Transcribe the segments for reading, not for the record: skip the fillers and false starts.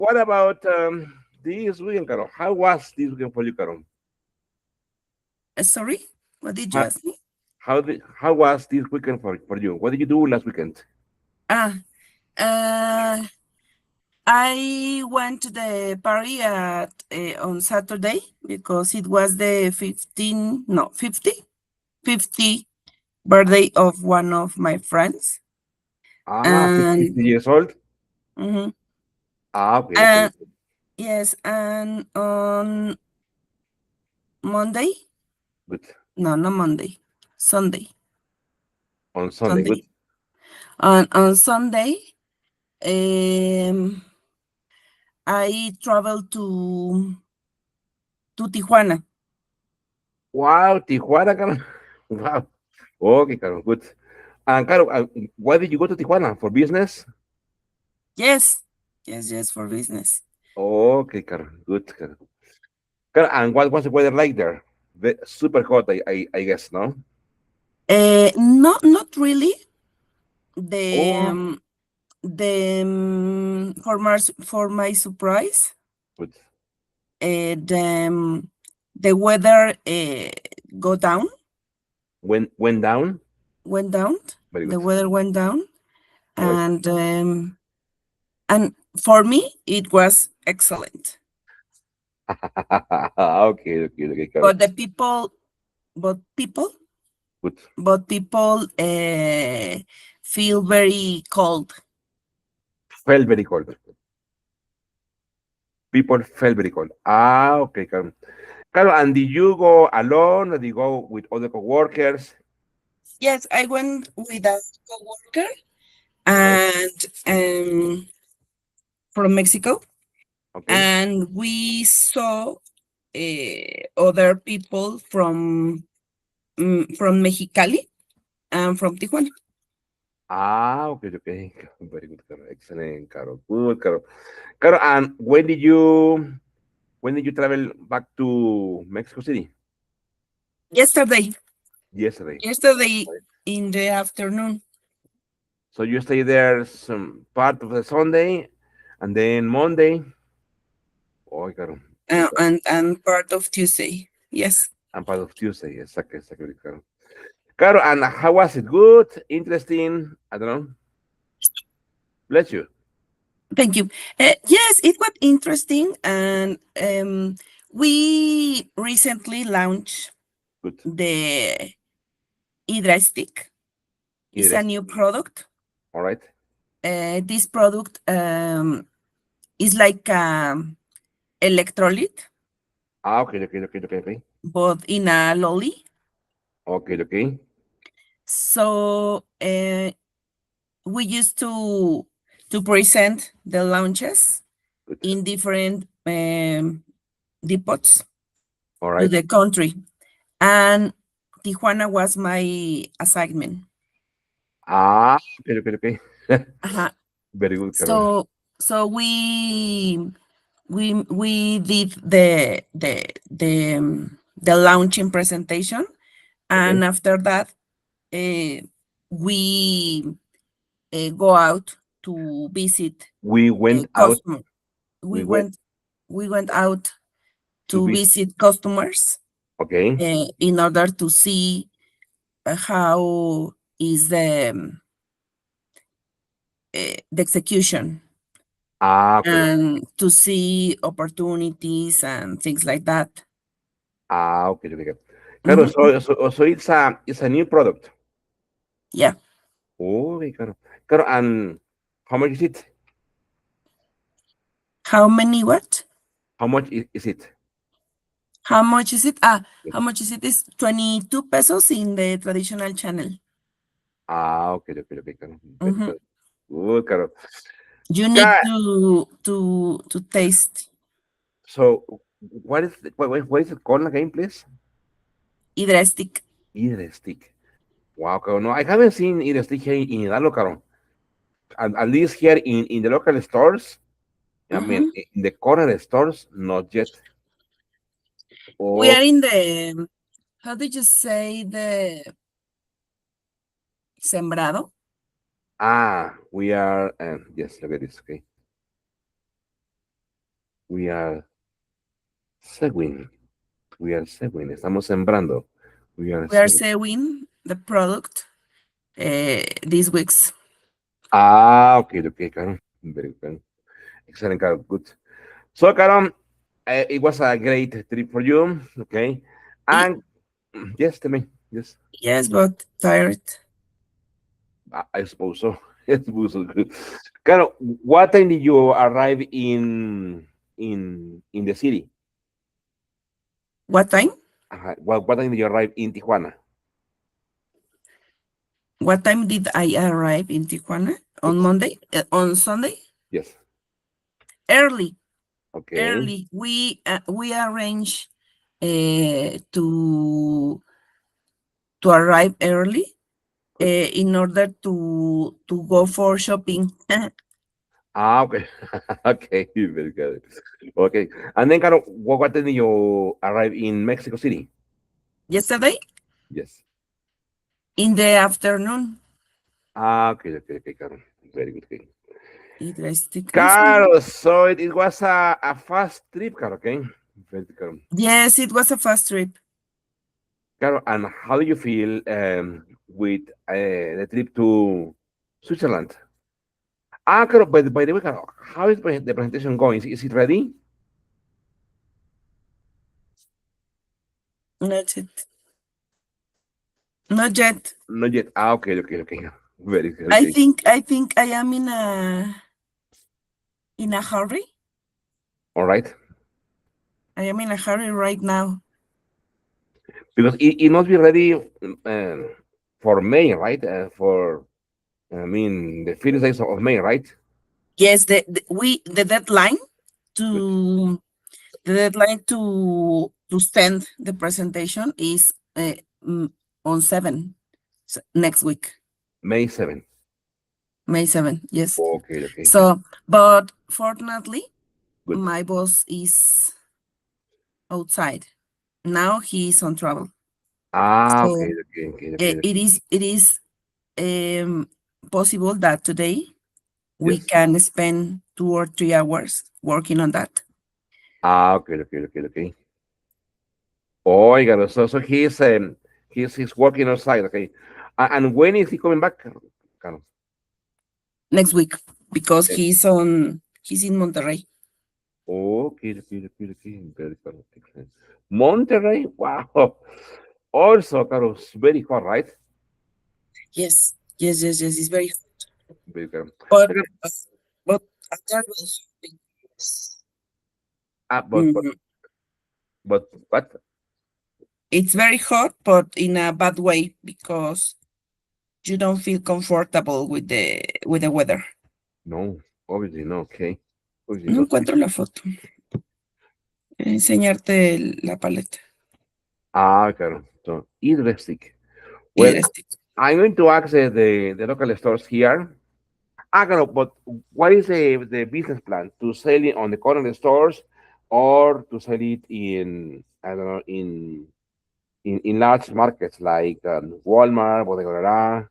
What about this weekend, Carol? How was this weekend for you, Carol? Sorry, what did you How, ask me? how was this weekend for you? What did you do last weekend? Ah, uh, I went to the party at on Saturday because it was the 50 birthday of one of my friends. Ah, And 50 years old. mhm. Ah, okay, okay, And okay. yes, and on Monday, Good. no, not Monday, Sunday, On Sunday, good. Sunday. On Sunday, um, I traveled to Tijuana. Wow, Tijuana, Carol. Wow. Okay, Carol, good. And Carol, why did you go to Tijuana for business? Yes, yes, for business. Okay, Carol, good, Carol. Carol, and what was the weather like there? Super hot, I guess, no? Not really. The Oh, for my surprise, good. the weather go down Went down. went down. Very The good. weather went down, All right. and for me it was excellent. Okay, okay, okay, Carol. But the people, but people, Good. but people feel very cold. Felt very cold. People felt very cold. Ah, okay, Carol. Carol, and did you go alone or did you go with other coworkers? Yes, I went with a coworker All right. and from Mexico, Okay. and we saw other people from Mexicali and from Tijuana. Ah, okay, okay. Very good, Carol. Excellent, Carol. Good, Carol. Carol, and when did you travel back to Mexico City? Yesterday, Yesterday. yesterday Right. in the afternoon, So you stay there some part of the Sunday and then Monday. Oh, Carol. Good, Carol. and part of Tuesday. Yes, And part of Tuesday. Exactly, exactly, Carol. Carol, and how was it? Good, interesting. I don't know. Bless you. thank you. Yes, it was interesting, and we recently launched Good. the Hydra Stick. It's a new Interesting. product. All right. This product is like electrolyte, Ah, okay, okay, okay, okay, okay. but in a lolly. Okay, okay. So we used to present the launches Good. in different depots All to right. the country, and Tijuana was my assignment. Ah, okay, okay, okay. Uh-huh. Very good, Carol. So we did the launching presentation, Okay. and after that uh, we go out to visit We went out. customer. We We went went we went out to to be. visit customers Okay. in order to see how is the execution, Ah, okay. and to see opportunities and things like that. Ah, okay, okay. Carol, Mhm. so it's a new product. Yeah. Oh, okay, Carol. Carol, and how much is it? How many what? How much is it? How much is it? Yes. How much is it? Is 22 pesos in the traditional channel. Ah, okay, okay, okay, Carol. Very Mhm. good. Good, Carol. You need Ca- to taste So, what is it called again, please? Hydra Stick. Eat stick. Wow, Carol. No, I haven't seen eat stick here in Hidalgo, Carol. At least here in the local stores. I mean, Mhm. in the corner stores, not yet. We Oh, are in the, how did you say, the sembrado? we are. Yes, look at this. Okay. We are sewing. We are sewing. Estamos sembrando. We are We are sewing. selling the product these weeks. Ah, okay, okay, Karen. Very good. Excellent, Karen. Good. So, Karen, it was a great trip for you. Okay. Y- And yes, tell me. Yes, Yes, but tired. I suppose so. I suppose so. Karen, what time did you arrive in the city? What time? What time did you arrive in Tijuana? What time did I arrive in Tijuana? On Yes. Monday? On Sunday? Yes. Early, Okay. early. We arrange to arrive early Good. in order to go for shopping. Ah, okay. Okay. Very good. Okay. And then, Carol, what time did you arrive in Mexico City? Yesterday Yes. in the afternoon. Ah, okay, okay, okay, Carol. Very good. Okay. It was sticky. Carol, so it was a fast trip, Carol, okay? Very good, Carol. Yes, it was a fast trip. Carol, and how do you feel with the trip to Switzerland? Ah, Carol, by the way, Carol, how is the presentation going? Is it ready? Not yet. Not yet. Not yet. Ah, okay, okay, okay. Very good, I okay. think I think I am in a hurry. All right. I am in a hurry right now. Because it must be ready for May, right? For I mean the first days of May, right? Yes, the deadline Good. to the deadline to send the presentation is mm, on 7 next week, May 7th. May 7. Yes. Okay, okay, So, but fortunately, good. my boss is outside. Now he's on travel. Ah, okay, So okay, okay, okay, it okay. is um, possible that today we Yes. can spend 2 or 3 hours working on that. Ah, okay, okay, okay, okay. Oh, I got it. So he's working outside. Okay. And when is he coming back, Carlos? Next week because Eh, he's in Monterrey. Okay, okay, okay, okay. Very good. Excellent. Monterrey. Wow. Also, Carlos, very hot, right? Yes, yes, yes, yes. It's very Very good. but Okay. but after was because, Ah, mm, but what? it's very hot, but in a bad way because you don't feel comfortable with the weather. No, obviously no. Okay, obviously No not. encuentro la foto. Enseñarte la paleta. Ah, claro. So interesting. Well, Hidrástico. I'm going to access the local stores here. Ah, claro, but what is the business plan to sell it on the corner stores or to sell it in I don't know in large markets like Walmart, Bodega Aurrera?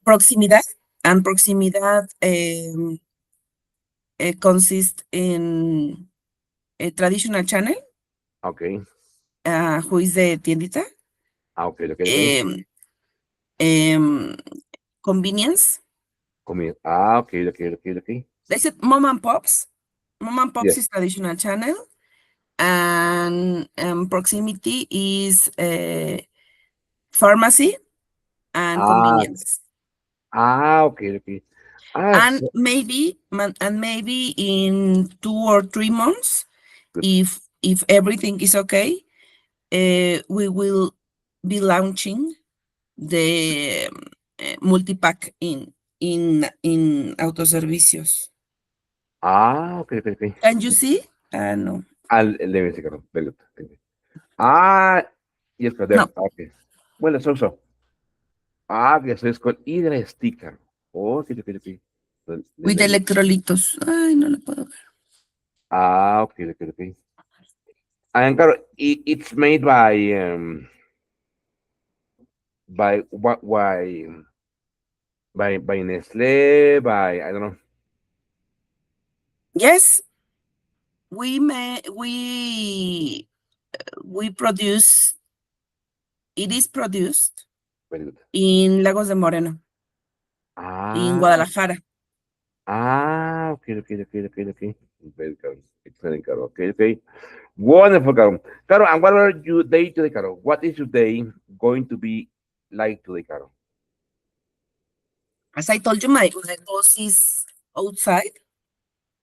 Proximidad. And proximidad consists in a traditional channel, Okay, who is the tiendita, okay, okay, okay. um, um, convenience. Okay, okay, okay, okay. They said mom and pops. Mom and pops Yes. is traditional channel, and proximity is pharmacy and Ah, convenience. okay, okay. Ah, And so maybe in 2 or 3 months, good. if everything is okay, we will be launching the multipack in autoservicios. Okay, okay, okay. Can you see? No, Let me see, Carlos. Very good. Thank you. Ah, yes, correct there. no, Okay. Well, it's also. Okay, so it's called either sticker. Okay, okay, okay. So, with electrolitos. Ay, no lo puedo ver. okay, okay, okay. And Carlos, it's made by what by Nestle, by I don't know. Yes, we produce. It is produced Very good. in Lagos de Moreno, in Ah, Guadalajara. okay, okay, okay, okay, okay. Very good. Excellent, Carol. Okay, okay. Wonderful, Carol. Carol, and what are your day today, Carol? What is your day going to be like today, Carol? As I told you, my boss is outside,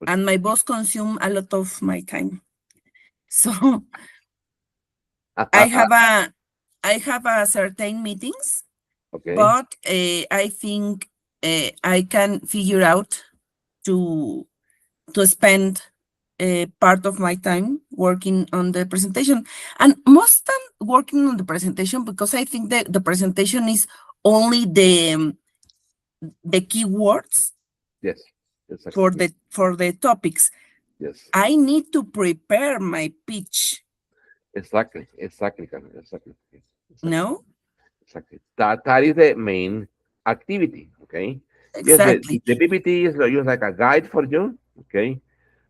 and my boss consume a lot of my time. So I have a I have a certain meetings, Okay. but I think I can figure out to spend a part of my time working on the presentation, and most time working on the presentation because I think that the presentation is only the keywords Yes. Exactly. for the topics. Yes. I need to prepare my pitch. Exactly. Exactly, Carol. Exactly. Yes. Exactly. No, Exactly. That is the main activity. Okay. Yes, exactly, the PPT is just like a guide for you. Okay.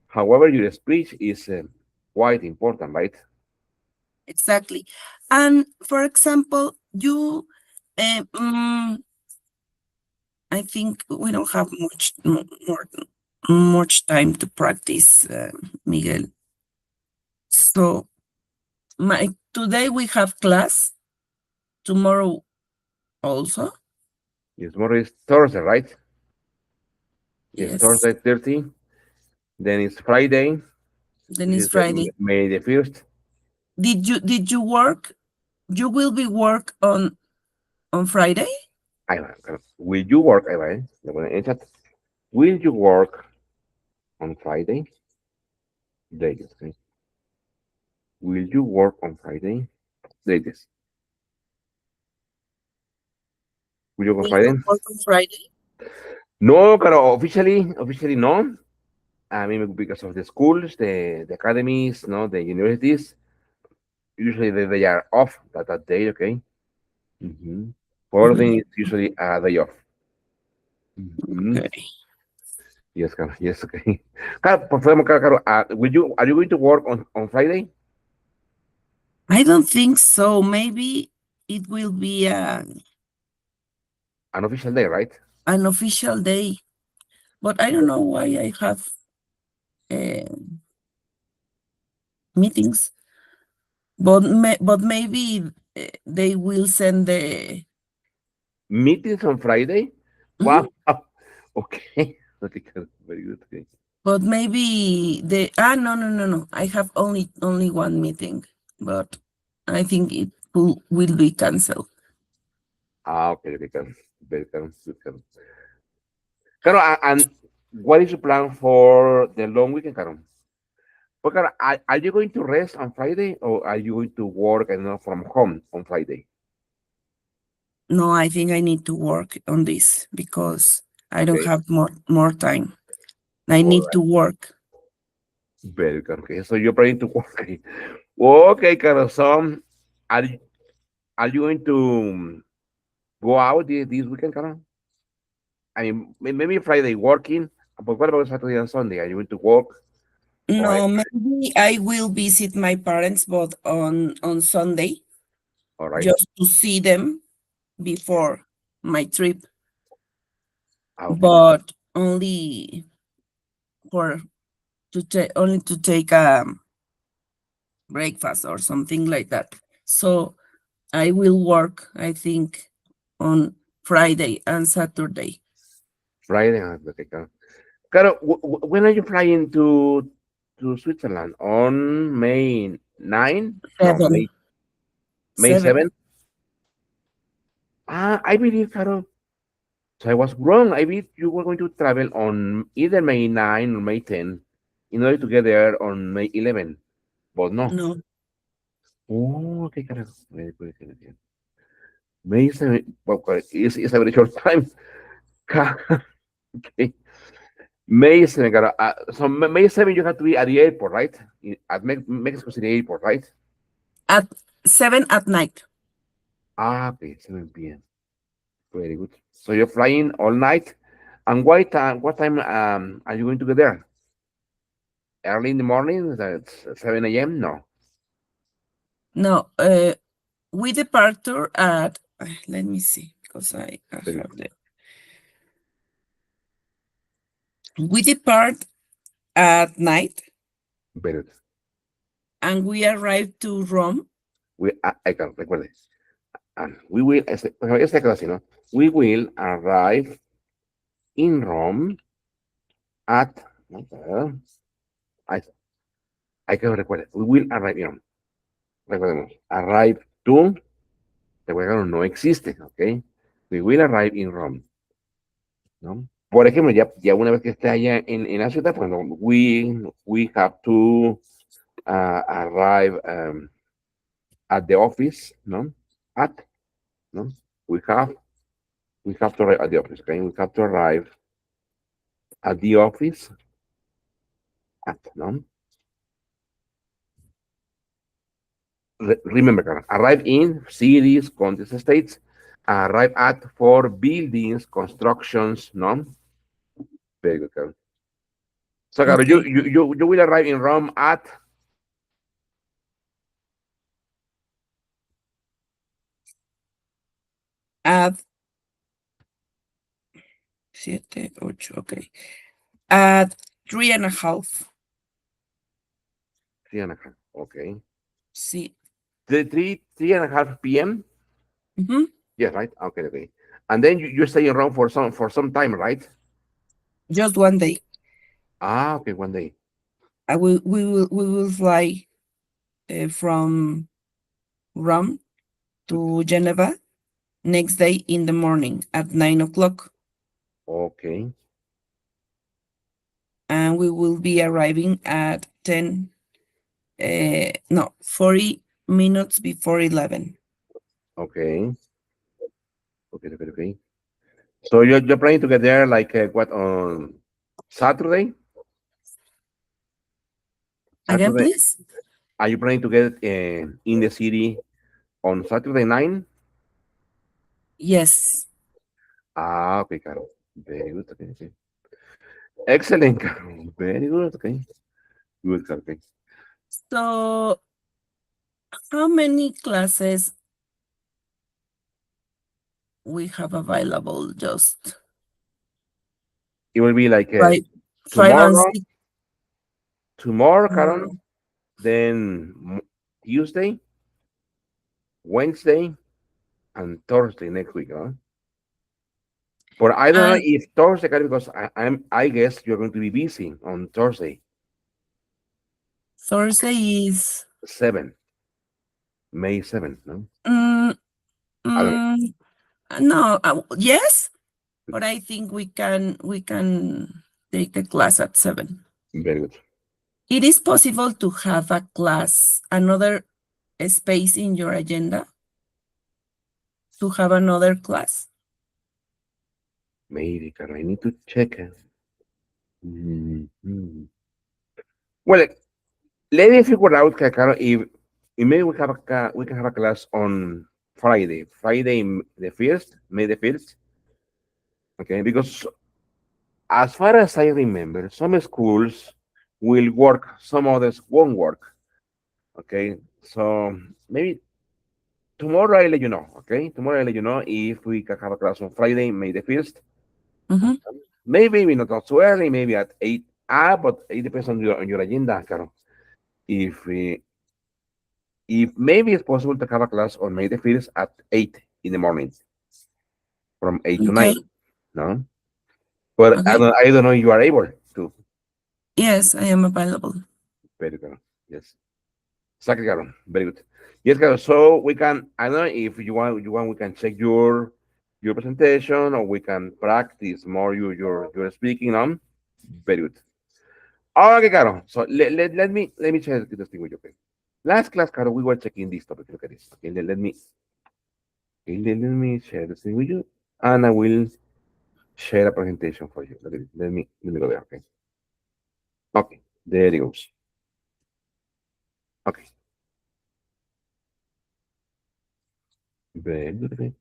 However, your speech is quite important, right? exactly. And for example, you, um, I think we don't have much time to practice, Miguel. So my today we have class. Tomorrow also. Yes, tomorrow is Thursday, right? Yes, Yes. Thursday 30. Then it's Friday, Then which it's is the Friday. May the 1st. Did you work? You will be work on Friday? Ahí va. Will you work? Ahí va, ¿eh? Le ponen en chat. Will you work on Friday? Ladies, okay. Will you work on Friday? Ladies, will you work on Will Friday? you work on Friday? No, pero officially no. I mean, because of the schools, the academies, no, the universities, usually they are off that day, okay? Mm-hmm. For them, Mhm. it's usually a day off. Mm-hmm. Okay. Yes, Caro. Yes, okay. Caro, por favor, Caro, are you going to work on Friday? I don't think so. Maybe it will be An official day, right? an official day, but I don't know why I have uh, meetings. But maybe they will send the. Meetings on Friday? Mhm. Wow. Okay. Okay, Caro. Very good. Okay. But maybe the no. I have only one meeting, but I think it will be canceled. Okay, okay, Caro. Very Caro. Good, Caro. Caro, and what is your plan for the long weekend, Caro? But Caro, are you going to rest on Friday or are you going to work, I don't know, from home on Friday? No, I think I need to work on this because I don't Okay. have more time. I All need right. to work. Very good. Okay. So you're planning to work. Okay, Caro. So are you, are you going to go out this weekend, Caro? I mean, maybe Friday working, but what about Saturday and Sunday? Are you going to work? Or No, maybe I will visit my parents, but on Sunday, all right, just to see them before my trip, okay, but only for only to take a breakfast or something like that. So I will work, I think, on Friday and Saturday. Friday. Okay, Caro. Caro, when are you flying to Switzerland? On May 9? No, Seven, May seven. 7? I believe, Caro. So I was wrong. I believe you were going to travel on either May 9 or May 10 in order to get there on May 11. But no. No, Oh, okay, Caro. Very good. Very good. May 7. Well, it's a very short time. Okay. May 7, Caro. So May 7, you have to be at the airport, right? At Mexico City Airport, right? at 7 at night. Okay, 7 p.m. Very good. So you're flying all night. And what time are you going to get there? early in the morning. That's 7 a.m. No, No, we departure at, let me see, because I very have good. we depart at night Very good. and we arrive to Rome. Claro, recuerde. We will, este quedó así, ¿no? We will arrive in Rome at, ¿no? Ahí está. Hay que recuerde. We will arrive in Rome. Recordemos. Arrive to, recuerden, no existe, ¿ok? We will arrive in Rome, ¿no? Por ejemplo, ya una vez que esté allá en la ciudad, pues no, we have to arrive at the office, ¿no? At, ¿no? We have, we have to arrive at the office, okay? We have to arrive at the office at, ¿no? Remember, Karen, arrive in cities, countries, states, arrive at for buildings, constructions, ¿no? Very good, Karen. So, Karen, Okay. you will arrive in Rome At 7, 8, okay. At 3:30. 3:30. Okay. See. The 3:30 p.m. Mm-hmm. Yes, right. Okay, okay. And then you stay in Rome for some time, right? Just one day. Okay, one day. We will fly from Rome to Geneva next day in the morning at 9 o'clock, Okay, and we will be arriving at 40 minutes before 11. okay, okay, okay, okay. So you're planning to get there like what on Saturday? Again, Saturday. please. Are you planning to get in the city on Saturday 9? Yes. Okay, Carol. Very good. Okay, okay. Excellent, Carol. Very good. Okay. Good, Carol. Okay. So, how many classes we have available? Just It will be like five, five and tomorrow, six. tomorrow, Carol, uh, then Tuesday, Wednesday, and Thursday next week, huh? But I don't know and if Thursday, Carol, because I guess you're going to be busy on Thursday, Thursday is 7, May 7th, no? mm, I don't know. mm, no. Yes, but I think we can take the class at 7. Very good. It is possible to have a class, another space in your agenda to have another class. Maybe, Carol, I need to check. Mhm. Well, let me figure out, Carol, if maybe we can have a class on Friday the 1st, May the 1st, okay? Because as far as I remember, some schools will work, some others won't work, okay? So maybe tomorrow I'll let you know, okay? Tomorrow I'll let you know if we can have a class on Friday, May the 1st. Mhm. Maybe not so early, maybe at 8. But it depends on your agenda, Carol. If we if maybe it's possible to have a class on May the 1st at 8 in the morning, from 8 to Okay. 9, no? But Okay. I don't know if you are able to. Yes, I am available. Very good. Yes. Exactly, Carol. Very good. Yes, Carol. So we can, I don't know if you want, we can check your presentation or we can practice more your speaking on. Very good. Okay, Carol. So let me check this thing with you. Okay. Last class, Carol, we were checking this topic. Look at this. Okay, let me share this thing with you, and I will share a presentation for you. Let me go there. Okay. Okay. There it goes. Okay. Very good. Okay.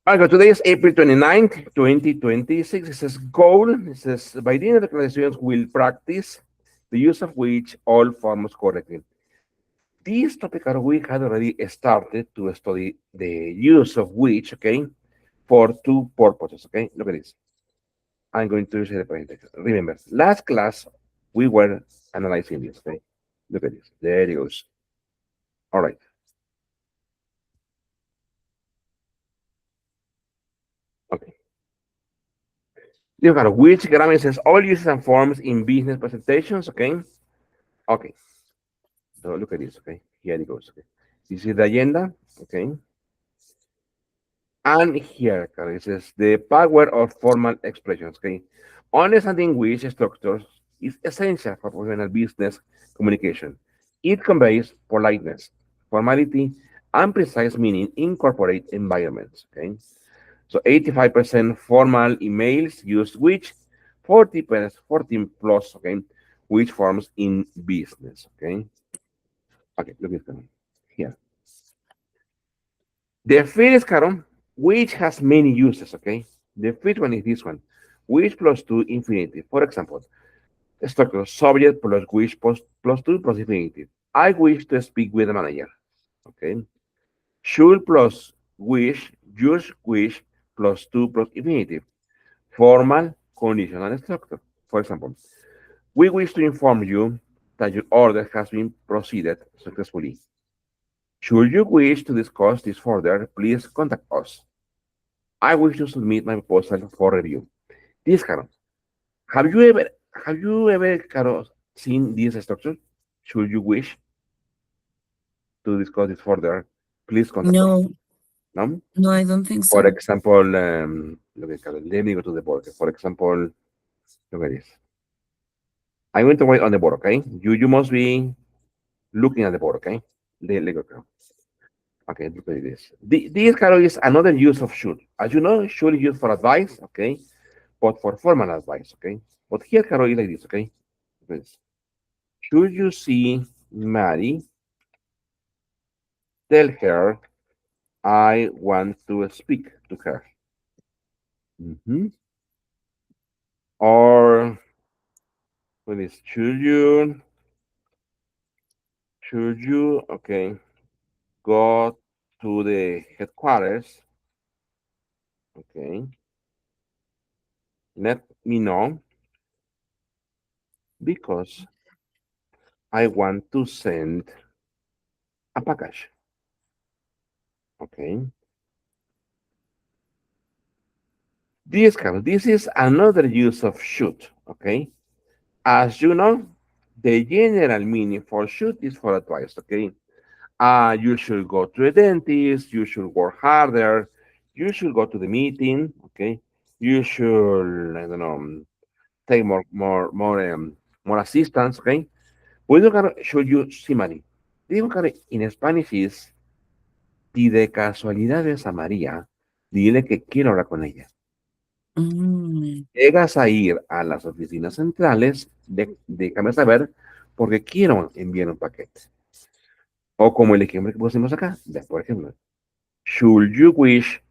Okay, today is April 29th, 2026. It says goal. It says by the end of the class, students will practice the use of which all forms correctly. This topic we had already started to study the use of which, okay, for two purposes, okay? Look at this. I'm going to share the presentation. Remember, last class we were analyzing this, okay? Look at this. There it goes. All right. Okay. You got which grammar says all uses and forms in business presentations, okay? Okay. So look at this, okay? Here it goes, okay? This is the agenda, okay? And here, Carol, it says the power of formal expressions, okay? Understanding which structures is essential for professional business communication. It conveys politeness, formality, and precise meaning in corporate environments, okay? So 85% formal emails use which, 40%, 14 plus, okay, which forms in business, okay? Okay, look at this here. The first column, which has many uses, okay? The first one is this one, which plus two infinitive. For example, structure subject plus which plus two plus infinitive. I wish to speak with the manager, okay? Should plus wish, just wish plus two plus infinitive. Formal conditional structure. For example, we wish to inform you that your order has been proceeded successfully. Should you wish to discuss this further, please contact us. I wish to submit my proposal for review. This Carol, have you ever Carol, seen this structure? Should you wish to discuss this further, please contact us. No, No? no, I don't think For so. example, let me go to the board. For example, look at this. I'm going to write on the board, okay? You must be looking at the board, okay? Let go. Okay, look at this. This Carol is another use of should. As you know, should is used for advice, okay? But for formal advice, okay? But here, Carol, is like this, okay? This. Should you see Mary, tell her I want to speak to her. Mhm. Or what is okay, go to the headquarters, okay? Let me know because I want to send a package, okay? This is another use of should, okay? As you know, the general meaning for should is for advice, okay? You should go to the dentist, you should work harder, you should go to the meeting, okay? You should, I don't know, take more assistance, okay? We look at should you see money. Digo que in Spanish is, si de casualidad ves a María, dile que quiero hablar con ella. Mm, Llegas a ir a las oficinas centrales, déjame saber, porque quiero enviar un paquete. O como el ejemplo que pusimos acá, por ejemplo, should you wish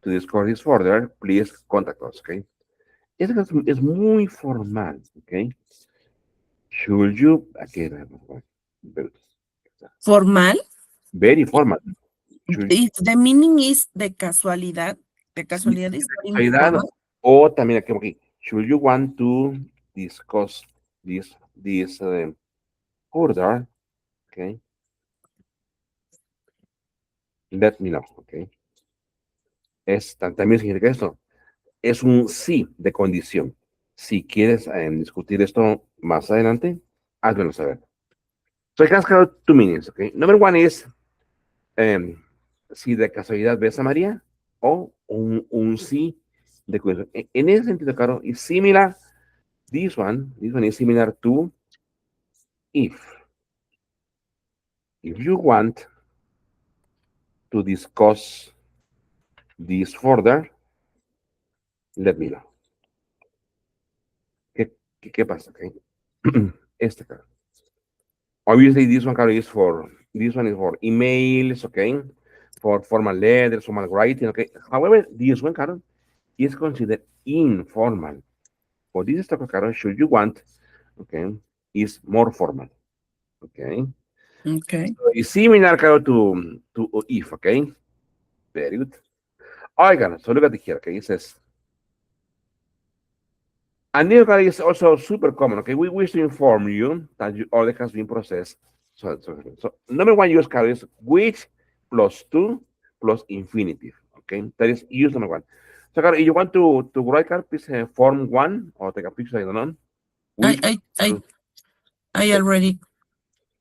to discuss this further, please contact us, okay? Es muy formal, okay? Should you, aquí, formal. very formal. Should If the meaning is de Sí, casualidad is very casualidad, informal. o también aquí, should you want to discuss this further, okay? Let me know, okay? También significa esto. Es un sí de condición. Si quieres discutir esto más adelante, házmelo saber. So it has got two meanings, okay? Number one is em, si de casualidad ves a María o un sí de condición. En ese sentido, claro, is similar. This one is similar to if. If you want to discuss this further, let me know. ¿Qué pasa? Okay? Este, obviously, this one is for emails, okay? for formal letters, formal writing. Okay. However, this one, Carol, is considered informal. For this type of Carol, should you want, okay, is more formal. Okay. Okay. So it's similar, Carol, to if. Okay. Very good. Oigan, so look at here. Okay. It says, and this one is also super common. Okay. We wish to inform you that your order has been processed. So number one use card is which plus two plus infinitive. Okay. That is use number one. So, Carol, if you want to write, Carol, please form one or take a picture. I don't know. I Which I I plus I two. already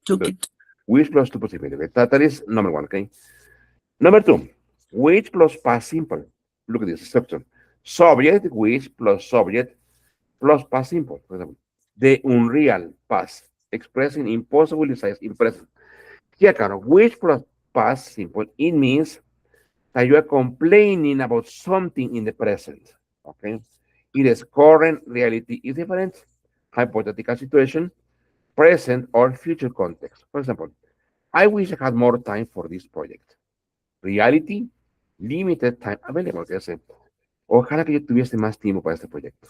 took Good. it. Which plus two plus infinitive. Okay? That is number one. Okay. Number two, which plus past simple. Look at this structure. Subject, which plus subject plus past simple. For example, the unreal past expressing impossible size in present. Here, Carol, which plus past simple, it means that you are complaining about something in the present. Okay. It is current reality is different, hypothetical situation, present or future context. For example, I wish I had more time for this project. Reality, limited time available. Que sé. Ojalá que yo tuviese más tiempo para este proyecto.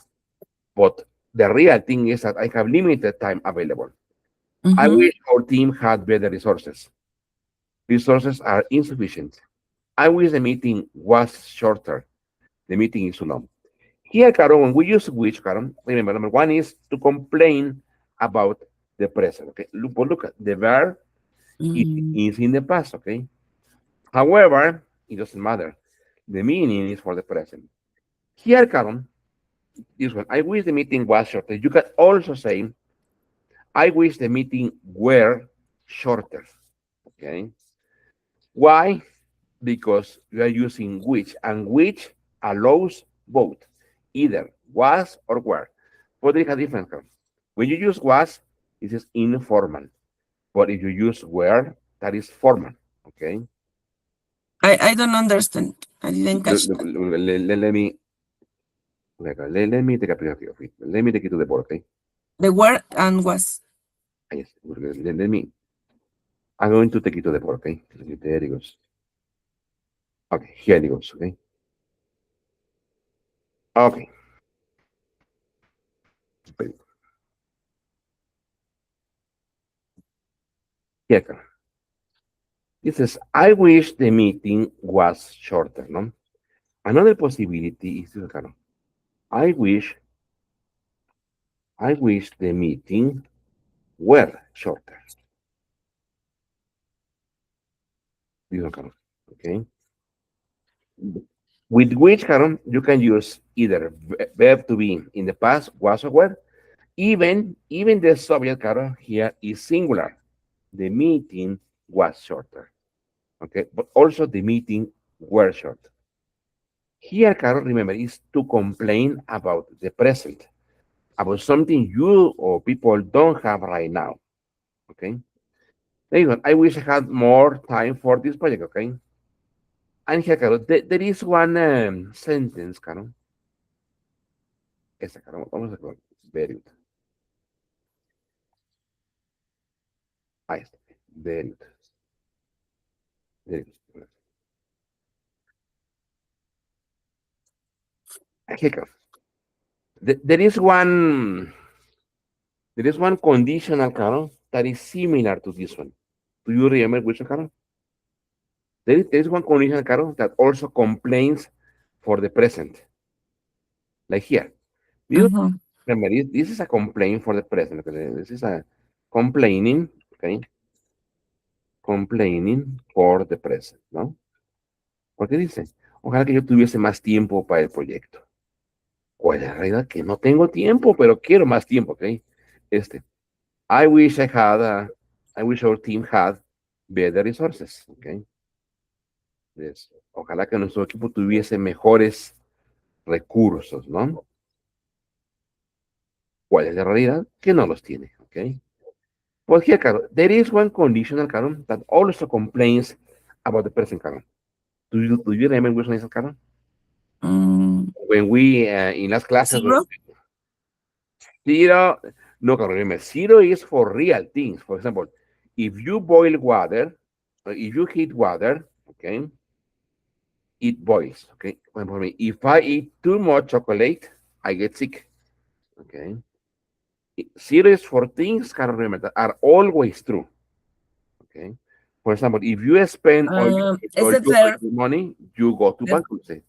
But the real thing is that I have limited time available. I Mm-hmm. wish our team had better resources. Resources are insufficient. I wish the meeting was shorter. The meeting is too long. Here, Karen, when we use which, Karen, remember, number one is to complain about the present. Okay, look at the verb Mm. is in the past. Okay, however, it doesn't matter. The meaning is for the present. Here, Karen, this one. I wish the meeting was shorter. You can also say, I wish the meeting were shorter. Okay, why? Because you are using which, and which allows both, either was or were. But there is a difference. When you use was, this is informal. But if you use were, that is formal. Okay. I don't understand. I didn't Let, catch that. let me let me take a picture of it. Let me take it to the board. Okay. The word and was. Yes. Let me. I'm going to take it to the board. Okay. There it goes. Okay. Here it goes. Okay. Okay. Here. It says, I wish the meeting was shorter. No. Another possibility is this, Carol. I wish I wish the meeting were shorter. This one, Carol. Okay. With which, Carol, you can use either verb to be in the past, was or were. Even the subject, Carol, here is singular. The meeting was shorter. Okay. But also the meeting were short. Here, Carol, remember, is to complain about the present, about something you or people don't have right now. Okay. There you go. I wish I had more time for this project. Okay. And here, Carol, there is one sentence, Carol. Esa, Carol. Vamos a ver. Very good. Ahí está. Very good. Very good. Here, Carol. There is one conditional, Carol, that is similar to this one. Do you remember which one, Carol? There is one conditional, Carol, that also complains for the present. Like here. You Uh-huh. remember, this is a complaint for the present. Okay? This is a complaining, okay? Complaining for the present, ¿no? Porque dice, ojalá que yo tuviese más tiempo para el proyecto. ¿Cuál es la realidad? Que no tengo tiempo, pero quiero más tiempo, ¿ok? Este, I wish I wish our team had better resources, ¿ok? Ojalá que nuestro equipo tuviese mejores recursos, ¿no? ¿Cuál es la realidad? Que no los tiene, ¿ok? Well, here, Carol, there is one conditional, Carol, that also complains about the present, Carol. Do you remember which one is, Carol? Mm, When we, in last classes, zero. zero, no, Carol, remember, zero is for real things. For example, if you boil water, if you heat water, Okay, it boils. Okay, for me, if I eat too much chocolate, I get sick. Okay, series for things, Carol, remember that are always true. Okay, for example, if you spend Is the all third your money, you go to the, bankruptcy.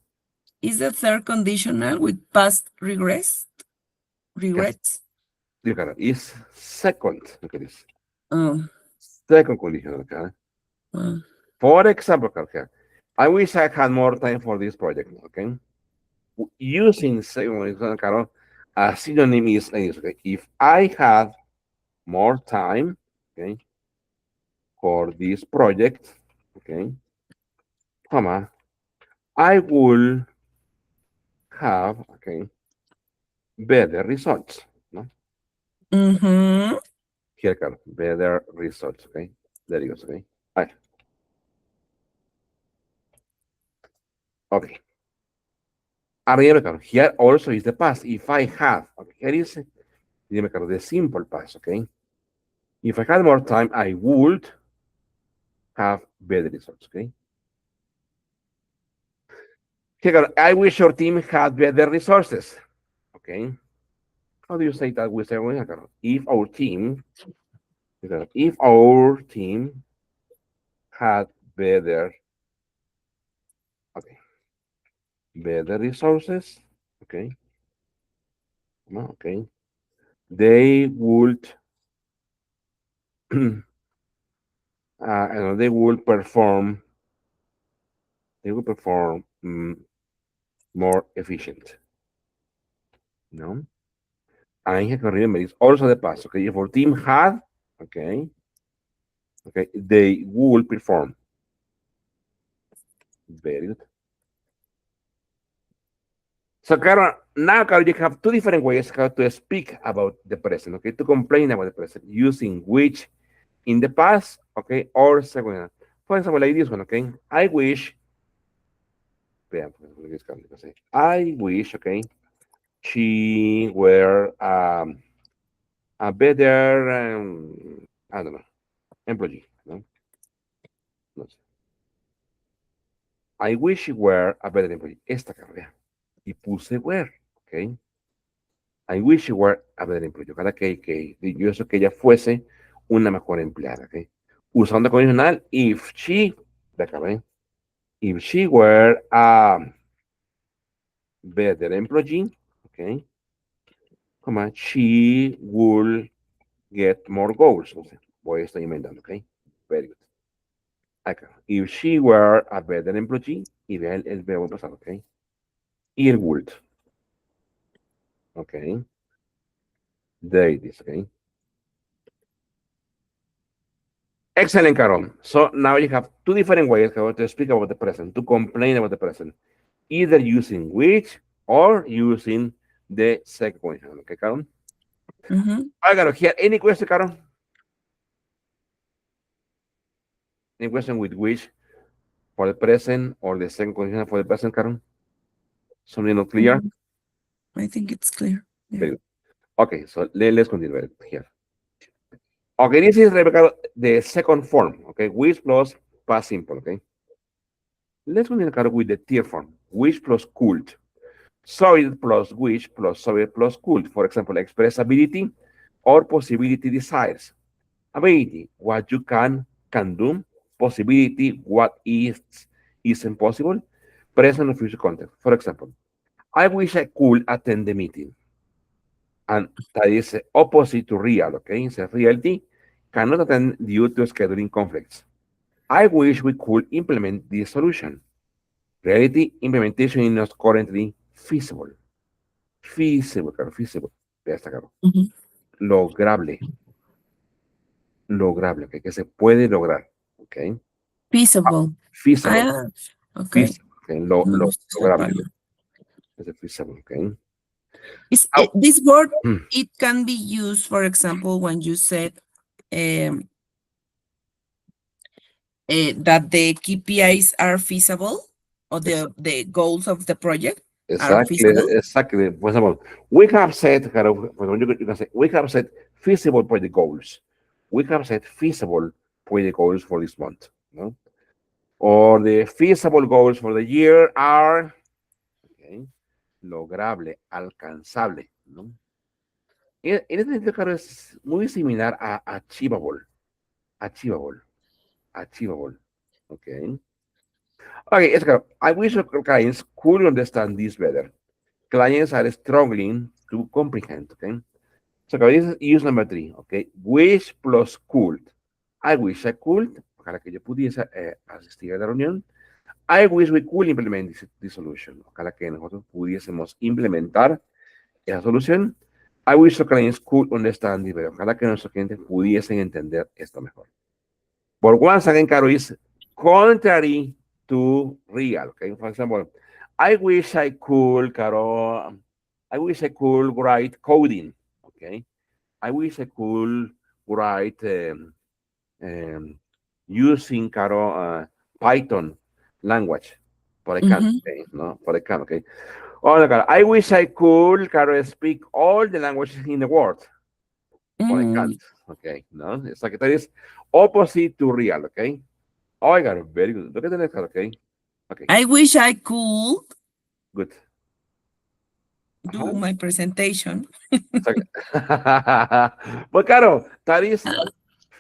is the third conditional with past regrets? Yes, Regrets? Carol, is second. Look at this. Oh, Second condition. Okay. uh, For example, okay, I wish I had more time for this project. Okay, using second, Carol, a synonym is okay. If I had more time, okay, for this project, okay, comma, I will have, okay, better results. No? mm-hmm. Here, Carol, better results. Okay, there you go. Okay, right. Okay. Arriba, Carol. Here also is the past. If I have, okay, here is, Carol, the simple past. Okay. If I had more time, I would have better results. Okay. Here, I wish your team had better resources. Okay. How do you say that with everyone? If our team had better, okay, better resources, okay, okay, they would, they would perform, more efficient. No, I have to remember it's also the past. Okay, if our team had, okay, okay, they will perform very good. So, Carol, now, Carol, you have two different ways how to speak about the present, okay, to complain about the present, using which in the past, okay, or second. For example, like this one, okay, I wish, I wish, okay, she were a better, I don't know, employee, no? No sé. I wish she were a better employee. Esta carrera. Y puse were, okay. I wish she were a better employee. Ojalá que yo eso que ella fuese una mejor empleada, okay. Usando condicional, if she, de acá, ¿ven? If she were a better employee, okay, comma, she will get more goals. O sea, voy a estar inventando, okay. Very good. Acá. If she were a better employee, y vea el verbo pasado, okay. Y el would, okay. There it is, okay. Excellent, Carol. So now you have two different ways how to speak about the present, to complain about the present, either using which or using the second one. Okay, Carol? Mm-hmm. I got here. Any question, Carol? Any question with which for the present or the second condition for the present, Carol? Something not clear? Mm, I think it's clear. Yeah. Very good. Okay, so let's continue here. Okay, this is Rebecca, the second form, okay, which plus past simple, okay. Let's continue, Carol, with the third form, which plus could. Solid plus wish plus solid plus could. For example, express ability or possibility desires. Ability, what you can do. Possibility, what is impossible. Present or future context. For example, I wish I could attend the meeting. And that is opposite to real, okay? It's a reality cannot attend due to scheduling conflicts. I wish we could implement this solution. Reality implementation is not currently feasible. Feasible, claro, feasible. Ya está, claro. Mhm. Lograble, lograble, okay, que se puede lograr, ok. Ah, Feasible. feasible, Ah, okay. feasible, okay, Me gusta esa lograble, palabra. es feasible, ok. This word, Mm, it can be used, for example, when you said um, that the KPIs are feasible or the goals of the project are exactly, feasible. exactly. For example, we have set, kind of, you can say, we have set feasible project goals. We have set feasible project goals for this month, no? Or the feasible goals for the year are, okay, lograble, alcanzable, ¿no? En este sentido, claro, es muy similar a achievable, achievable, achievable. Okay. Okay, it's claro. I wish our clients could understand this better. Clients are struggling to comprehend. Okay. So this is use number three. Okay. Wish plus could. I wish I could. Ojalá que yo pudiese asistir a la reunión. I wish we could implement this solution. Ojalá que nosotros pudiésemos implementar esa solución. I wish our clients could understand this better. Ojalá que nuestros clientes pudiesen entender esto mejor. But once again, Caro, is contrary to real. Okay, for example, I wish I could, Caro. I wish I could write coding. Okay, I wish I could write um, using Caro Python language. But I can't. Mhm. Okay, no, but I can't. Okay. Oh my God, I wish I could, Caro, speak all the languages in the world, but I can't. Mm. Okay, no, it's like that is opposite to real. Okay. Oh, I got it. Very good. Look at the next card, okay? Okay, I wish I could good. do Uh-huh. my presentation. Second. But, Caro, that is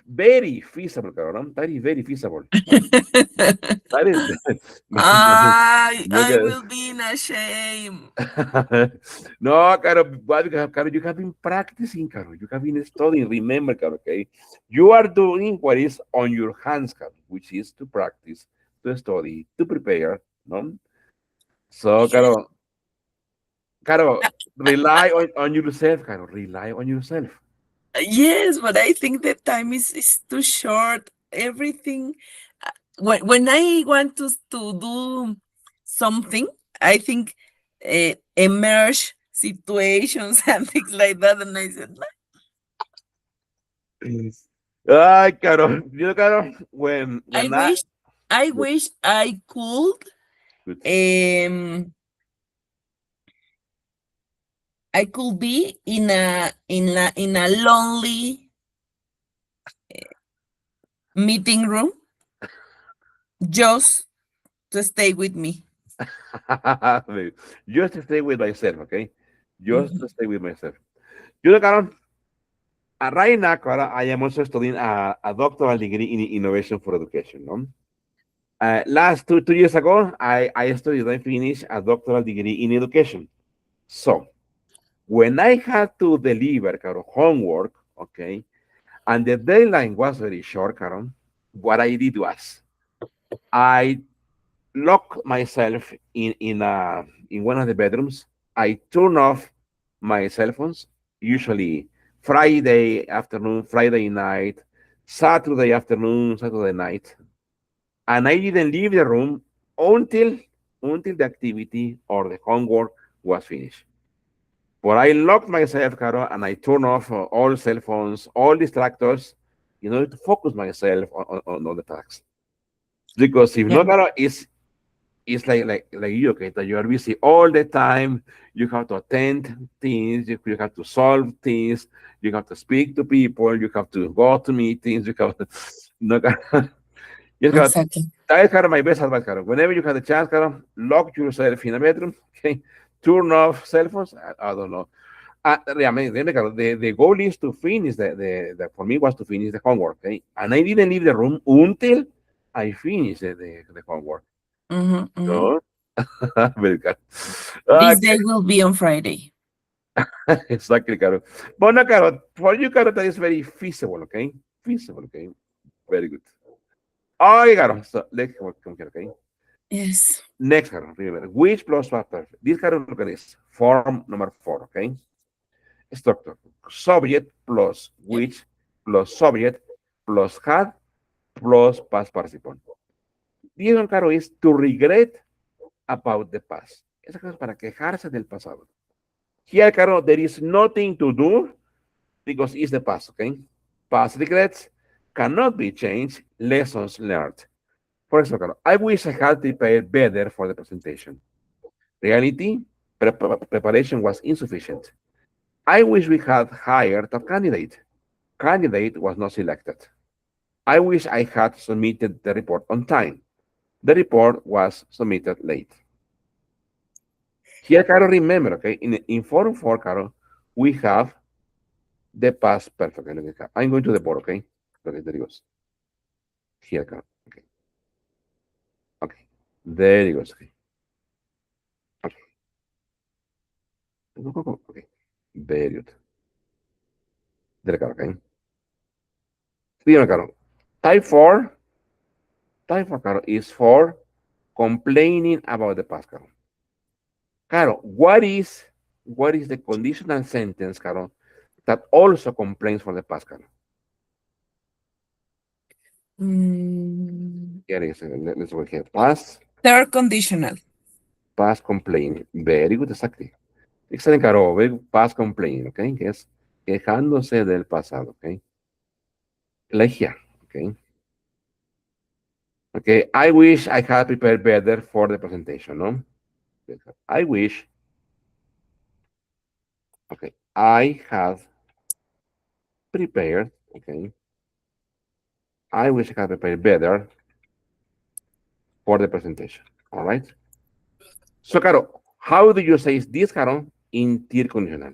very feasible, Caro, no? That is very feasible. No? That is, look I at will be in a shame. no, Caro, but Caro, you have been practicing, Caro. You have been studying. Remember, Caro, okay? You are doing what is on your hands, Caro, which is to practice, to study, to prepare, no? So, Yes, Caro, Caro, rely on yourself, Caro. Rely on yourself. yes, but I think the time is too short. Everything when I want to do something, I think emerge situations and things like that, and I said, "No, Ay, Caro. You know, Caro, I when I wish I good, wish I could good. um I could be in a lonely meeting room just to stay with me. Just to stay with myself, okay? Just to Mhm. stay with myself. You know, Caro, right now, Caro, I am also studying a doctoral degree in innovation for education, no? Last 2 years ago, I studied and finished a doctoral degree in education. So, when I had to deliver, Caro, homework, okay, and the deadline was very short, Karen, what I did was I locked myself in one of the bedrooms. I turned off my cell phones, usually Friday afternoon, Friday night, Saturday afternoon, Saturday night, and I didn't leave the room until until the activity or the homework was finished. But I locked myself, Caro, and I turned off all cell phones, all distractors, in order to focus myself on the task. Because if Yeah, not, Caro, it's like you, okay, that you are busy all the time. You have to attend things, you have to solve things, you have to speak to people, you have to go to meetings, you have to, no, yes, Caro, exactly. that is kind of my best advice, Caro. Whenever you have the chance, Caro, lock yourself in a bedroom, okay, turn off cell phones. I don't know. Yeah, I mean, the goal is to finish the for me was to finish the homework, okay? And I didn't leave the room until I finished the homework. Mhm, mhm. No, very good. This Okay, day will be on Friday. exactly, Caro. But no, Caro, for you, Caro, that is very feasible, okay? Feasible, okay? Very good. Okay, Caro. So let's come here, okay? Yes. Next, Caro, remember, which plus what perfect. This, Caro, look at this. Form number 4, okay? Structure. Subject plus Yep. which plus subject plus had plus past participle. Diego Caro es to regret about the past. Esa cosa es para quejarse del pasado. Here, Caro, there is nothing to do because it's the past, okay? Past regrets cannot be changed, lessons learned. For example, Caro, I wish I had prepared better for the presentation. Reality, preparation was insufficient. I wish we had hired a candidate. Candidate was not selected. I wish I had submitted the report on time. The report was submitted late. Here, Caro, remember, okay, in form 4, Caro, we have the past perfect. Okay, I'm going to the board, okay? Okay, there it goes. Here, Caro. Okay, okay. There it goes. Okay, okay. Go, go, go. Okay, very good. There, Caro, okay? Dígame, Caro. Type 4, type 4, Caro, is for complaining about the past, Caro. Caro, what is the conditional sentence, Caro, that also complains for the past, Caro? Mm, Here it is. Let's go here. Past, third conditional. past complaining. Very good, exactly. Excellent, Caro. Very good. Past complaining, okay? Que es quejándose del pasado, okay? Like here, okay? Okay, I wish I had prepared better for the presentation, no? I wish, okay, I had prepared, okay? I wish I had prepared better for the presentation, all right? So, Caro, how do you say this, Caro, in tier conditional?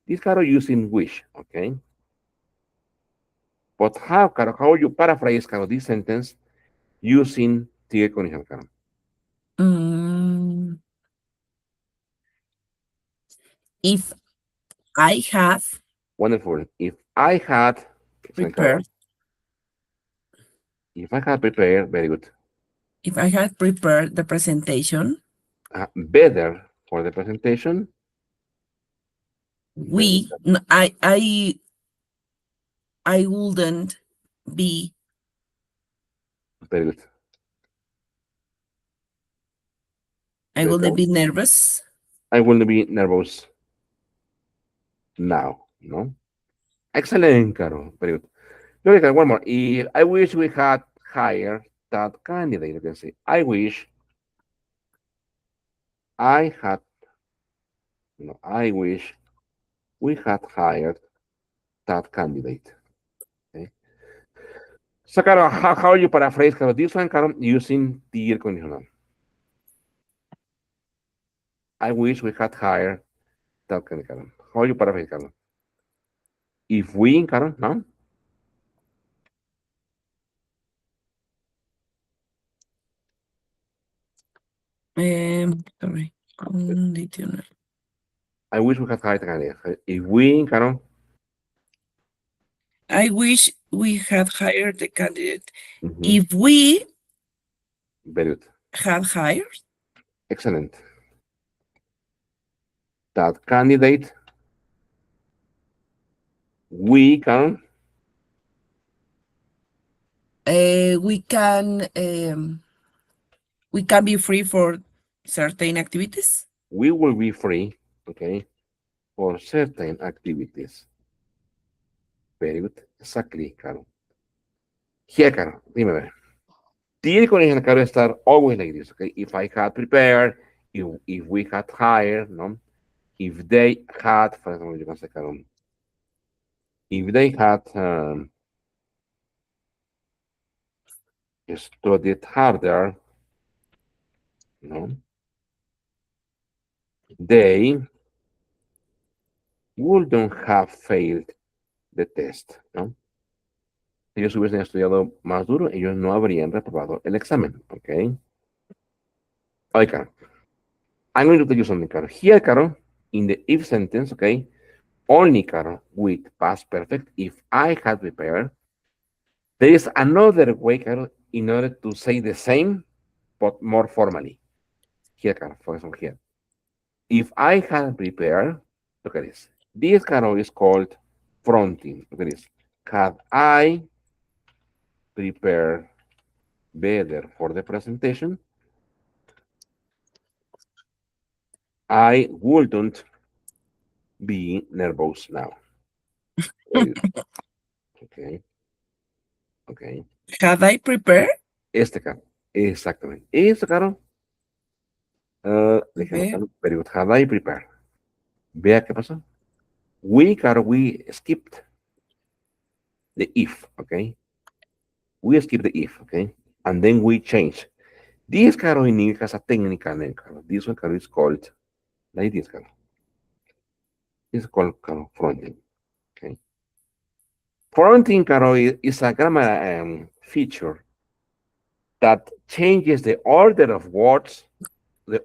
This, Caro, using wish, okay? But how, Caro, how you paraphrase, Caro, this sentence using tier conditional, Caro? Mm, if I have Wonderful. If I had, excellent, Caro. prepared, If I had prepared, very good, if I had prepared the presentation, better for the presentation, very we, good, n- I wouldn't be, very good. I Very wouldn't good. be nervous. I will be nervous now, no? Excellent, Caro. Very good. Look at one more. If I wish we had hired that candidate, you can say, I wish I had, I wish we had hired that candidate. Okay. So, Caro, how you paraphrase, Caro? This one, Caro, using the conditional. I wish we had hired that candidate, Caro. How you paraphrase, Caro? If we, Caro, no? Sorry, conditional. I wish we had hired the candidate. If we, Caro, I wish we had hired the candidate. mhm, If we very good. had hired, Excellent. That candidate, we can, uh, we can we can be free for certain activities. we will be free, okay, for certain activities. Very good. Exactly, Caro. Here, Caro, remember, tiene condition, Caro, start always like this, okay? If I had prepared, if we had hired, no? If they had, for example, you can say, Caro, if they had studied harder, no? They wouldn't have failed the test, ¿no? Si ellos hubiesen estudiado más duro, ellos no habrían reprobado el examen, ¿ok? Okay, Caro. I'm going to tell you something, Caro. Here, Caro, in the if sentence, okay, only, Caro, with past perfect, if I had prepared, there is another way, Caro, in order to say the same, but more formally. Here, Caro, for example, here. If I had prepared, look at this. This, Caro, is called fronting. Look at this. Had I prepared better for the presentation, I wouldn't be nervous now. Very good. Okay, okay. Had I prepared? Este, Caro. Exactamente. Esto, Caro. Déjame Be- anotarlo. Very good. Had I prepared. Vea qué pasó. We, Caro, we skipped the if, okay? We skipped the if, okay? And then we changed. This, Caro, in English has a technical name, Caro. This one, Caro, is called, like this, Caro. It's called, Caro, fronting. Okay. Fronting, Caro, is a grammar feature that changes the order of words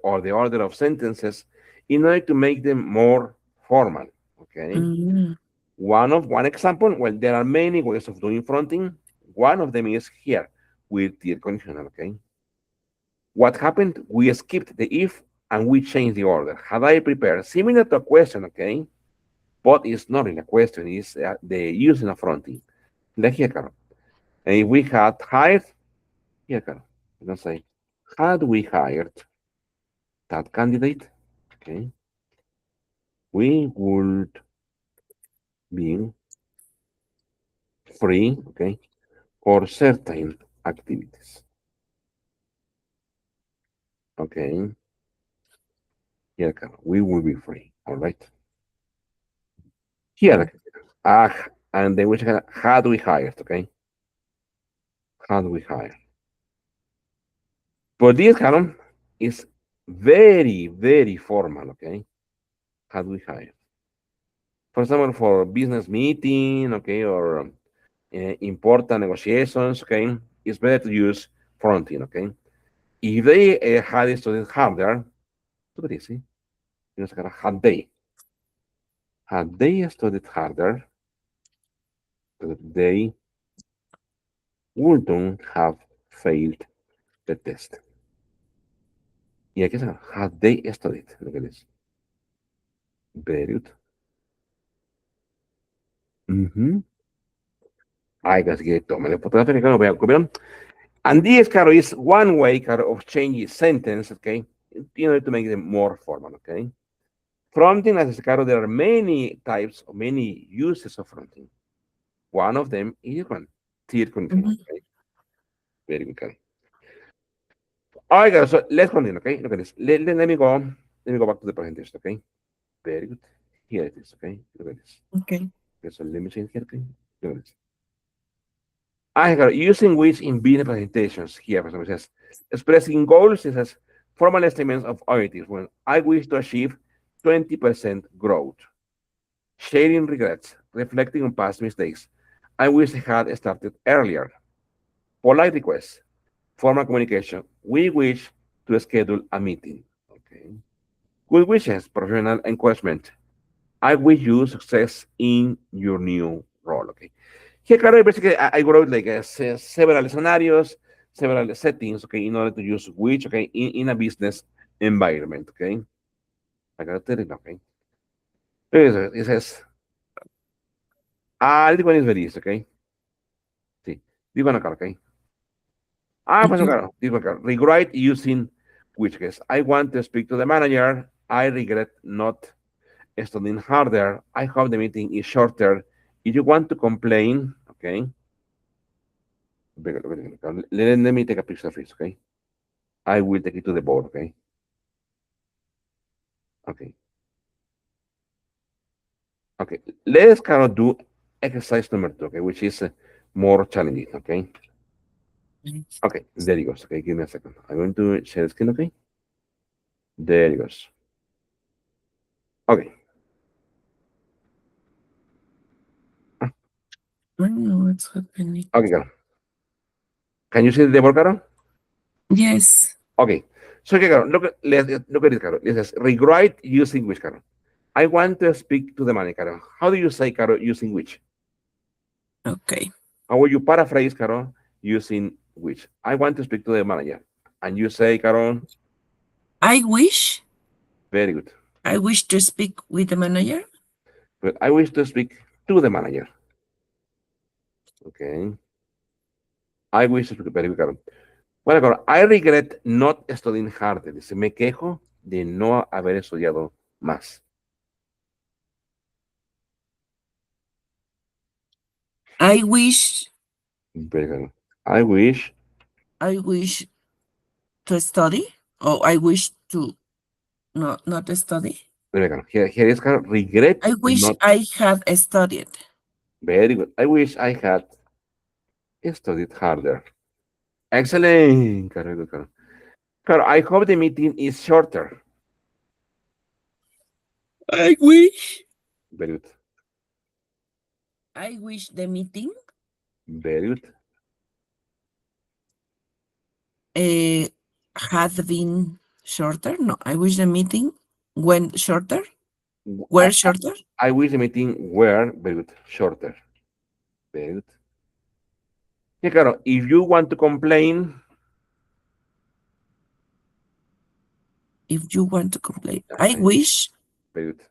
or the order of sentences in order to make them more formal. Okay. Mm, One example, well, there are many ways of doing fronting. One of them is here with the conditional. Okay. What happened? We skipped the if and we changed the order. Had I prepared similar to a question, okay, but it's not in a question, it's the using of fronting. Like here, Carol. And if we had hired, here, Carol, we can say, had we hired that candidate, okay, we would be free, okay, for certain activities. Okay, here, Carol, we will be free. All right. Here, and then we had we hired, okay, had we hired. But this column is very, very formal, okay? Had we hired. For example, for business meeting, okay, or important negotiations, okay, it's better to use fronting, okay? If they had studied harder, super easy. You know, had they studied harder, they wouldn't have failed the test. Y aquí está, had they studied, look at this. Very good. Mm-hmm. Ay, casi que tómale fotografía, que no vean, ¿copiaron? And this, Caro, is one way, Caro, of changing sentence, okay, in order to make them more formal, okay? Fronting, as I said, Caro, there are many types, or many uses of fronting. One of them is one, tier conditional, mhm. okay? Very good, Caro. All right, Caro, so let's continue, okay? Look at this. Let me go back to the presentation, okay? Very good. Here it is, okay? Look at this. Okay. Okay, so let me change here, okay? Look at this. I got using which in business presentations here, for example, it says expressing goals, it says formal estimates of objectives when I wish to achieve 20% growth. Sharing regrets, reflecting on past mistakes. I wish I had started earlier. Polite requests, formal communication. We wish to schedule a meeting. Okay. Good wishes, professional encouragement. I wish you success in your new role. Okay. Here, Carol, basically, I wrote like several scenarios, several settings, okay, in order to use which, okay, in a business environment, okay. I got to tell it, okay. It says, this one is very easy, okay. See, this one, okay. Pues, Okay. claro, this one, Carol. Rewrite using which case. I want to speak to the manager. I regret not studying harder. I hope the meeting is shorter. If you want to complain, okay. Let me take a picture of this, okay? I will take it to the board, okay? Okay. Okay. Let's kind of do exercise number two, okay, which is more challenging, okay? Okay, there it goes. Okay, give me a second. I'm going to share the screen, okay? There it goes. Okay. Ah, I don't know what's happening. okay, Carol. Can you see the board, Carol? Yes. Okay. So, okay, Carol, look at it, Carol. It says rewrite using which, Carol? I want to speak to the manager, Carol. How do you say, Carol, using which? Okay. How will you paraphrase, Carol, using which? I want to speak to the manager. And you say, Carol, I wish. very good. I wish to speak with the manager. But I wish to speak to the manager. Okay. I wish to speak, very good, Carol. Bueno, Carol, I regret not studying harder. Dice, me quejo de no haber estudiado más. I wish. Very good. I wish, I wish to study. Oh, I wish to not study. very good. Here is Carol, regret I wish not, I had studied. very good. I wish I had studied harder. Excellent, Carol, good, Carol. Caro, I hope the meeting is shorter. I wish. Very good. I wish the meeting Very good. uh, had been shorter. No, I wish the meeting went shorter. I, Were shorter. I wish the meeting were very good, shorter. Very good. Yeah, Caro, if you want to complain, If you want to complain, I uh, wish. very good.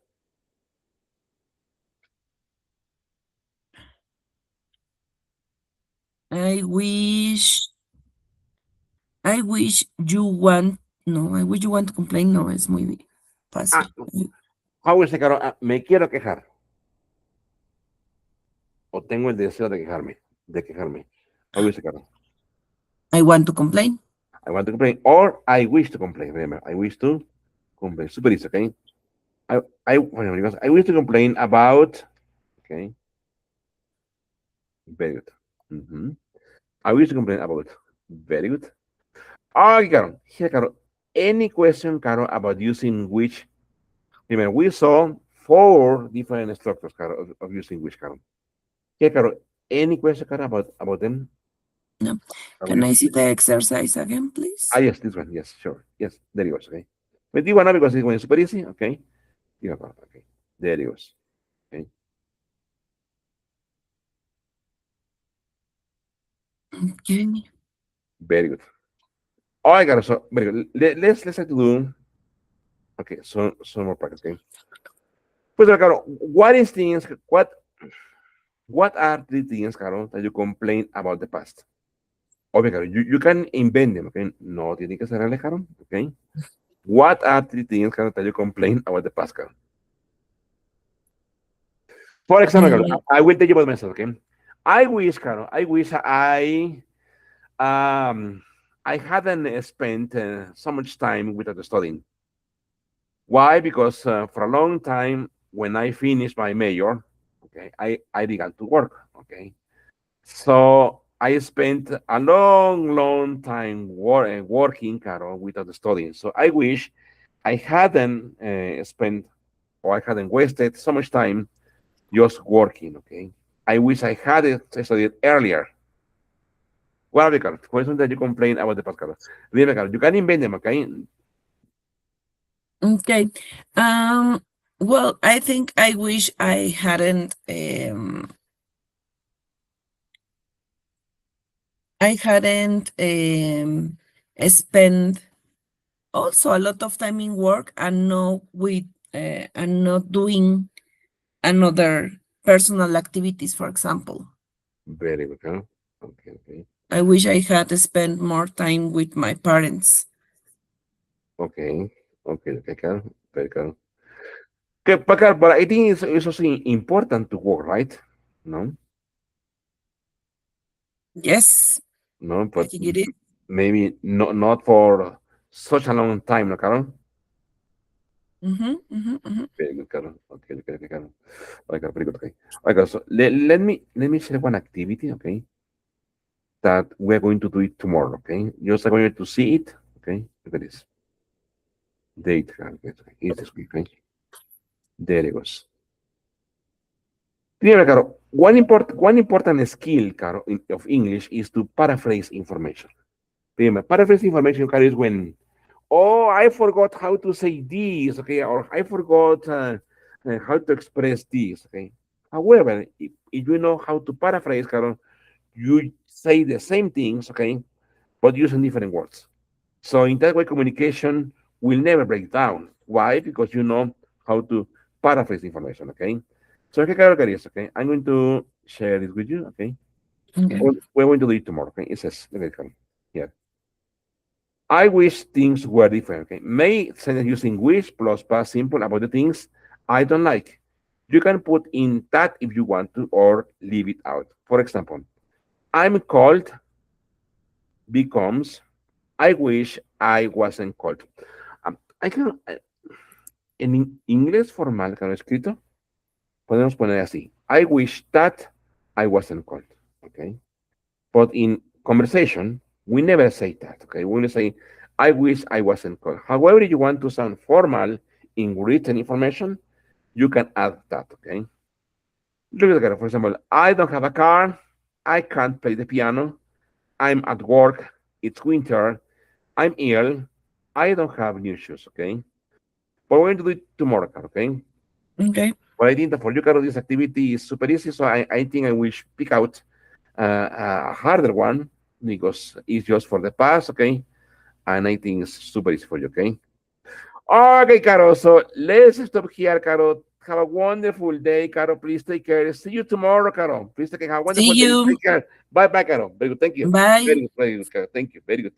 I wish. I wish you want. No, I wish you want to complain. No, es muy Ah, fácil. how is it, Caro? Me quiero quejar o tengo el deseo de quejarme. How is it, Caro? I want to complain. I want to complain or I wish to complain. Remember, I wish to complain. Super easy, okay? Bueno, amigos, I wish to complain about, okay? Very good. Mhm. I wish to complain about. Very good. Okay, Caro. Here, Caro. Any question, Caro, about using which? Remember, we saw four different structures, Caro, of using which, Caro. Here, Caro. Any question, Caro, about them? No. About Can I using see which? the exercise again, please? Yes, this one. Yes, sure. Yes, there it goes. Okay. But this one, because this one is super easy. Okay. Yeah, okay. There it goes. Okay. Okay. Very good. All right, Caro. So, very good. Let's try to do. Okay. So, some more practice. Okay. Pues, Caro, what are the things, Caro, that you complain about the past? Obvio, Caro, you can invent them, okay? No tiene que ser real, Caro, okay? What are the things, Caro, that you complain about the past, Caro? For example, Caro, Uh, I will tell you about myself, okay? I wish, Caro, um I hadn't spent so much time without studying. Why? Because for a long time, when I finished my major, okay, I began to work, okay? So I spent a long time working, Carol, without studying. So I wish I hadn't spent or I hadn't wasted so much time just working. Okay. I wish I had studied earlier. Well, Ricardo, question that you complain about the past, Carol. Remember, Carol, you can invent them. Okay. okay. Um, well, I think I wish I hadn't spent also a lot of time in work and not doing another personal activities, for example. Very good, Carol. Okay. Okay. I wish I had spent more time with my parents. Okay. Okay. Okay, Carol. Very Carol. Okay, but, Carol, but I think it's also important to work, right? No. Yes, No, I but think it is. maybe not for such a long time, no, Carol? Mm-hmm, mm-hmm, mm-hmm. Very good, Carol. Okay, okay, okay, Carol. Okay, Carol, very good, okay. Okay, so let me share one activity, okay, that we're going to do it tomorrow, okay? Just I'm going to see it, okay? Look at this. Date, Carol, okay, okay. It's this week, okay? There it goes. Remember, Carol, one important skill, Carol, of English is to paraphrase information. Remember, paraphrase information, Carol, is when oh, I forgot how to say this, okay, or I forgot how to express this, okay. However, if you know how to paraphrase, Carol, you say the same things, okay, but using different words. So in that way, communication will never break down. Why? Because you know how to paraphrase information, okay. So, okay, Carol, okay, I'm going to share this with you, okay. Okay. We're going to do it tomorrow, okay. It says, okay, Carol, here. I wish things were different. Okay, may sentence using wish plus past simple about the things I don't like. You can put in that if you want to, or leave it out. For example, I'm cold becomes I wish I wasn't cold. I can en inglés formal, que no escrito, podemos poner así. I wish that I wasn't cold. Okay, but in conversation, we never say that. Okay, we only say I wish I wasn't called. However, if you want to sound formal in written information, you can add that, okay? Look at that, for example, I don't have a car. I can't play the piano. I'm at work. It's winter. I'm ill. I don't have new shoes, okay? But we're going to do it tomorrow, okay? Okay. But I think that for you, Carol, this activity is super easy. So I think I will pick out a harder one because it's just for the past, okay? And I think it's super easy for you, okay? Okay, Carol. So let's stop here, Carol. Have a wonderful day, Carol. Please take care. See you tomorrow, Carol. Please take care. Have a See wonderful day. you. Take care. Bye, bye, Carol. Very good. Thank you. Bye. Very good, Carol. Thank you. Very good.